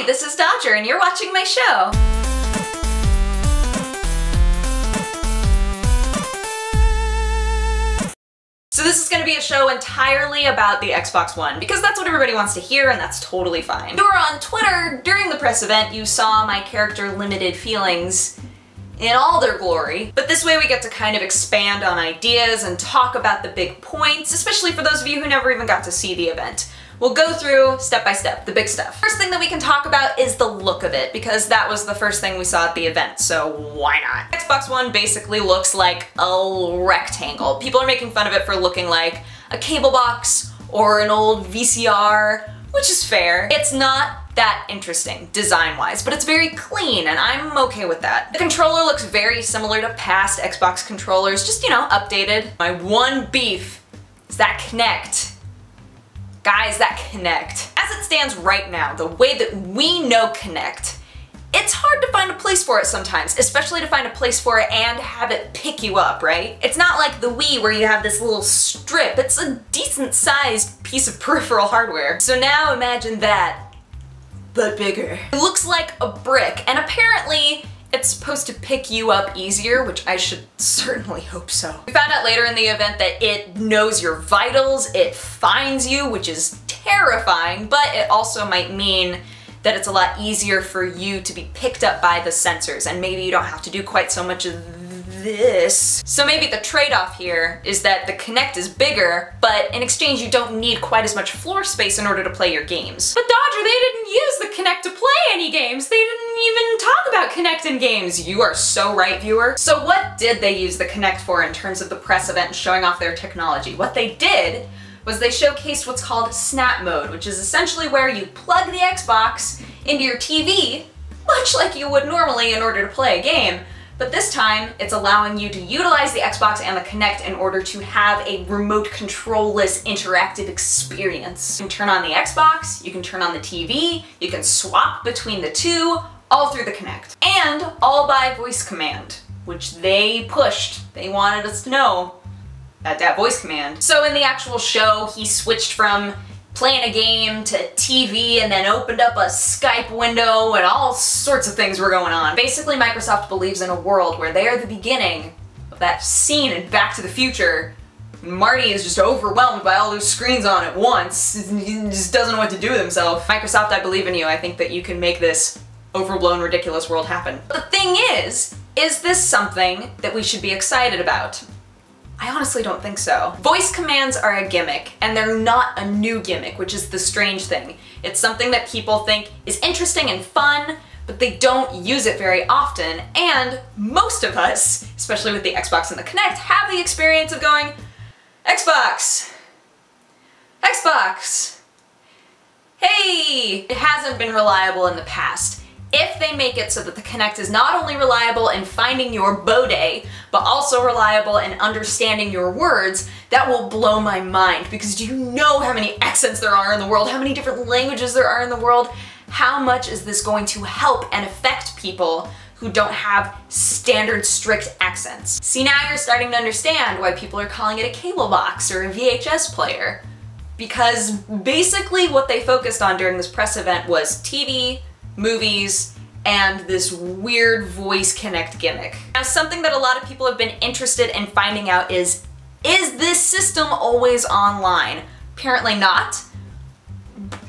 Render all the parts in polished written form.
Hi, this is Dodger and you're watching my show. So this is going to be a show entirely about the Xbox One, because that's what everybody wants to hear and that's totally fine. If you were on Twitter during the press event, you saw my character Limited Feelings in all their glory. But this way we get to kind of expand on ideas and talk about the big points, especially for those of you who never even got to see the event. We'll go through step by step, the big stuff. First thing that we can talk about is the look of it, because that was the first thing we saw at the event, so why not? Xbox One basically looks like a rectangle. People are making fun of it for looking like a cable box or an old VCR, which is fair. It's not that interesting design-wise, but it's very clean and I'm okay with that. The controller looks very similar to past Xbox controllers, just, you know, updated. My one beef is that Kinect. Guys, that Kinect. As it stands right now, the way that we know Kinect, it's hard to find a place for it sometimes, especially to find a place for it and have it pick you up, right? It's not like the Wii where you have this little strip. It's a decent sized piece of peripheral hardware. So now imagine that, but bigger. It looks like a brick, and apparently it's supposed to pick you up easier, which I should certainly hope so. We found out later in the event that it knows your vitals, it finds you, which is terrifying, but it also might mean that it's a lot easier for you to be picked up by the sensors, and maybe you don't have to do quite so much of this. So maybe the trade-off here is that the Kinect is bigger, but in exchange you don't need quite as much floor space in order to play your games. But Dodger, they didn't use the Kinect to play any games. They didn't even talk about Kinect in games. You are so right, viewer. So what did they use the Kinect for in terms of the press event and showing off their technology? What they did was they showcased what's called Snap Mode, which is essentially where you plug the Xbox into your TV, much like you would normally in order to play a game. But this time, it's allowing you to utilize the Xbox and the Kinect in order to have a remote control-less interactive experience. You can turn on the Xbox, you can turn on the TV, you can swap between the two, all through the Kinect. And all by voice command, which they pushed. They wanted us to know that voice command. So in the actual show, he switched from playing a game to TV and then opened up a Skype window and all sorts of things were going on. Basically, Microsoft believes in a world where they are the beginning of that scene in Back to the Future. Marty is just overwhelmed by all those screens on at once. He just doesn't know what to do with himself. Microsoft, I believe in you. I think that you can make this overblown, ridiculous world happen. But the thing is this something that we should be excited about? I honestly don't think so. Voice commands are a gimmick, and they're not a new gimmick, which is the strange thing. It's something that people think is interesting and fun, but they don't use it very often, and most of us, especially with the Xbox and the Kinect, have the experience of going, Xbox! Xbox! Hey! It hasn't been reliable in the past. If they make it so that the Kinect is not only reliable in finding your bode, but also reliable in understanding your words, that will blow my mind, because do you know how many accents there are in the world, how many different languages there are in the world? How much is this going to help and affect people who don't have standard strict accents? See, now you're starting to understand why people are calling it a cable box or a VHS player. Because basically what they focused on during this press event was TV, movies, and this weird voice Kinect gimmick. Now, something that a lot of people have been interested in finding out is this system always online? Apparently not.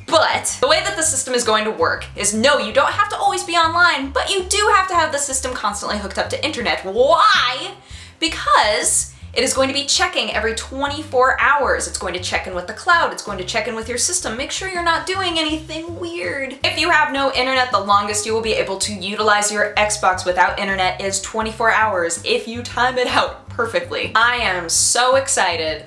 But the way that the system is going to work is no, you don't have to always be online, but you do have to have the system constantly hooked up to internet. Why? Because it is going to be checking every 24 hours. It's going to check in with the cloud. It's going to check in with your system. Make sure you're not doing anything weird. If you have no internet, the longest you will be able to utilize your Xbox without internet is 24 hours if you time it out perfectly. I am so excited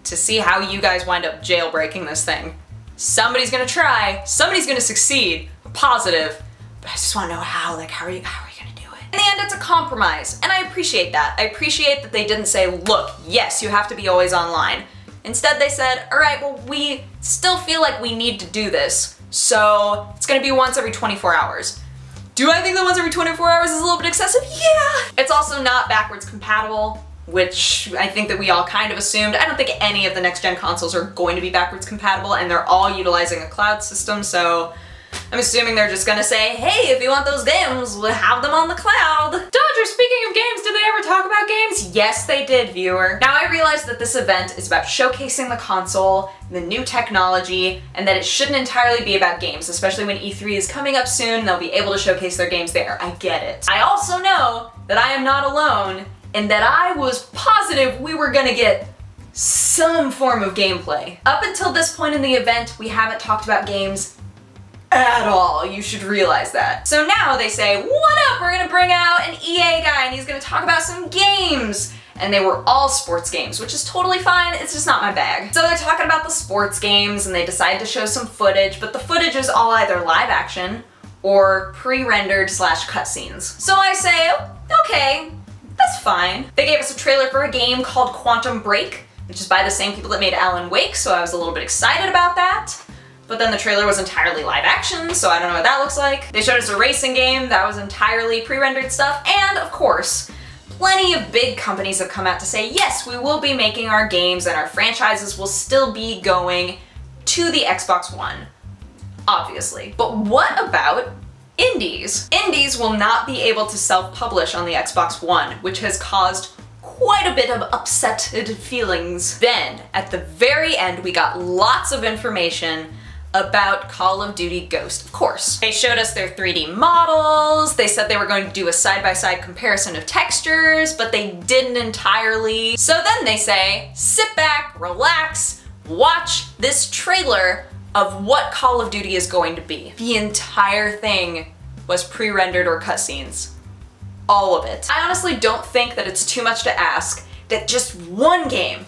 to see how you guys wind up jailbreaking this thing. Somebody's gonna try, somebody's gonna succeed, I'm positive, but I just wanna know how, like, how are you gonna do it? In the end, it's a compromise, and I appreciate that. I appreciate that they didn't say, look, yes, you have to be always online. Instead, they said, all right, well, we still feel like we need to do this, so it's gonna be once every 24 hours. Do I think that once every 24 hours is a little bit excessive? Yeah! It's also not backwards compatible, which I think that we all kind of assumed. I don't think any of the next-gen consoles are going to be backwards compatible, and they're all utilizing a cloud system, so I'm assuming they're just gonna say, hey, if you want those games, we'll have them on the cloud. Dodger, speaking of games, did they ever talk about games? Yes, they did, viewer. Now I realize that this event is about showcasing the console, the new technology, and that it shouldn't entirely be about games, especially when E3 is coming up soon, they'll be able to showcase their games there. I get it. I also know that I am not alone, and that I was positive we were gonna get some form of gameplay. Up until this point in the event, we haven't talked about games at all. You should realize that. So now they say, what up? We're gonna bring out an EA guy and he's gonna talk about some games. And they were all sports games, which is totally fine. It's just not my bag. So they're talking about the sports games and they decide to show some footage, but the footage is all either live action or pre-rendered / cutscenes. So I say, okay, that's fine. They gave us a trailer for a game called Quantum Break, which is by the same people that made Alan Wake, so I was a little bit excited about that. But then the trailer was entirely live action, so I don't know what that looks like. They showed us a racing game that was entirely pre-rendered stuff, and of course, plenty of big companies have come out to say, yes, we will be making our games and our franchises will still be going to the Xbox One, obviously. But what about indies? Indies will not be able to self-publish on the Xbox One, which has caused quite a bit of upsetted feelings. Then, at the very end, we got lots of information about Call of Duty Ghost, of course. They showed us their 3D models, they said they were going to do a side-by-side comparison of textures, but they didn't entirely. So then they say, sit back, relax, watch this trailer of what Call of Duty is going to be. The entire thing was pre-rendered or cutscenes. All of it. I honestly don't think that it's too much to ask that just one game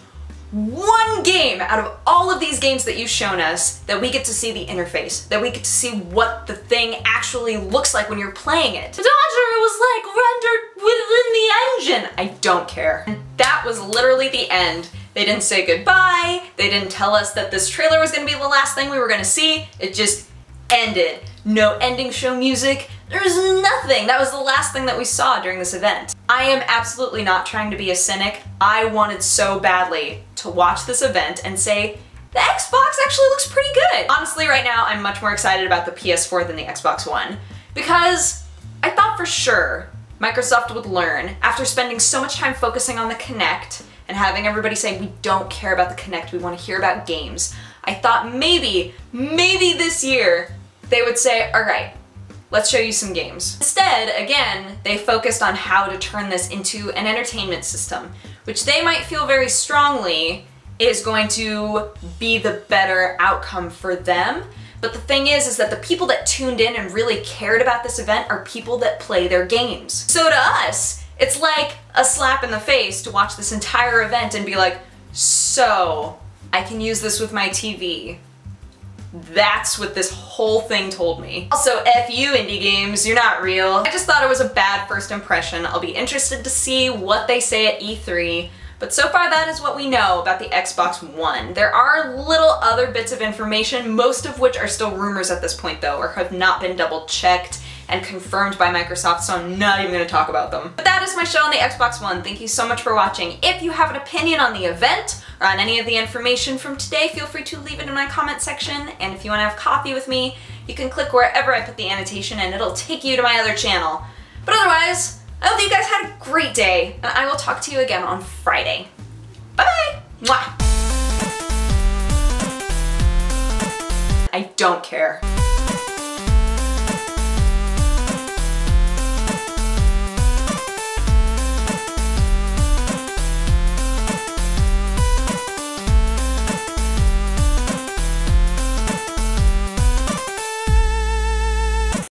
out of all of these games that you've shown us, that we get to see the interface, that we get to see what the thing actually looks like when you're playing it. Dodger, it was like rendered within the engine. I don't care. And that was literally the end. They didn't say goodbye. They didn't tell us that this trailer was gonna be the last thing we were gonna see. It just ended. No ending show music. There's nothing. That was the last thing that we saw during this event. I am absolutely not trying to be a cynic. I wanted so badly to watch this event and say, the Xbox actually looks pretty good. Honestly, right now, I'm much more excited about the PS4 than the Xbox One, because I thought for sure Microsoft would learn after spending so much time focusing on the Kinect and having everybody say, we don't care about the Kinect, we want to hear about games. I thought maybe this year they would say, all right, let's show you some games. Instead, again, they focused on how to turn this into an entertainment system, which they might feel very strongly is going to be the better outcome for them. But the thing is that the people that tuned in and really cared about this event are people that play their games. So to us, it's like a slap in the face to watch this entire event and be like, so I can use this with my TV. That's what this whole thing told me. Also, F you indie games, you're not real. I just thought it was a bad first impression. I'll be interested to see what they say at E3, but so far that is what we know about the Xbox One. There are little other bits of information, most of which are still rumors at this point though, or have not been double checked and confirmed by Microsoft, so I'm not even gonna talk about them. But that is my show on the Xbox One. Thank you so much for watching. If you have an opinion on the event or on any of the information from today, feel free to leave it in my comment section. And if you wanna have coffee with me, you can click wherever I put the annotation and it'll take you to my other channel. But otherwise, I hope that you guys had a great day, and I will talk to you again on Friday. Bye-bye! Mwah! I don't care.